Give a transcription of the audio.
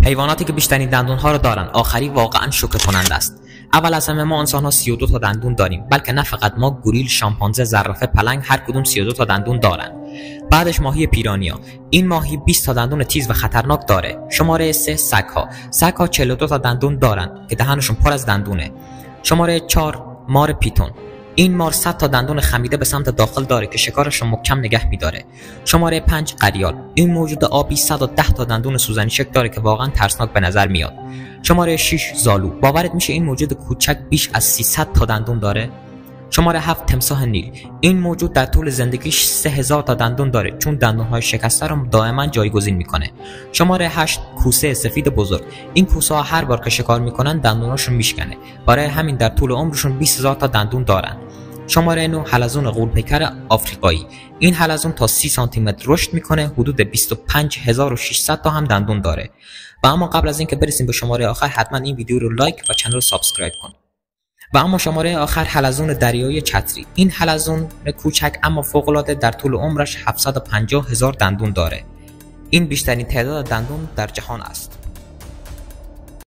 حیواناتی که بیشترین دندونها را دارند آخری واقعا شوکه کننده است. اول از همه ما انسان‌ها 32 تا دندون داریم، بلکه نه فقط ما، گوریل، شامپانزه، زرافه، پلنگ هر کدوم 32 تا دندون دارند. بعدش ماهی پیرانیا. این ماهی 20 تا دندون تیز و خطرناک داره. شماره 3 سگ‌ها. سگ‌ها 42 تا دندون دارند که دهنشون پر از دندونه. شماره 4 مار پیتون. این مار 100 تا دندون خمیده به سمت داخل داره که شکارش رو محکم نگه می‌داره. شماره 5 غریال. این موجود آبی 110 تا دندون سوزنی شکل داره که واقعا ترسناک به نظر میاد. شماره 6 زالو. باورت میشه این موجود کوچک بیش از 300 تا دندون داره؟ شماره 7 تمساح نیل. این موجود در طول زندگیش 3000 تا دندون داره چون دندون‌های شکسته رو دائما جایگزین میکنه. شماره 8 کوسه سفید بزرگ. این کوسه‌ها هر بار که شکار میکنن دندوناشون میشکنه. برای همین در طول عمرشون 20000 تا دندون دارن. شماره 9 حلزون غول‌پیکر آفریقایی. این حلزون تا 30 سانتی متر رشد میکنه، حدود 25600 تا هم دندون داره. و اما قبل از اینکه برسیم به شماره آخر، حتما این ویدیو رو لایک و کانال رو سابسکرایب کن. و اما شماره آخر حلزون دریایی چتری. این حلزون کوچک اما فوق‌العاده در طول عمرش 750000 دندون داره. این بیشترین تعداد دندون در جهان است.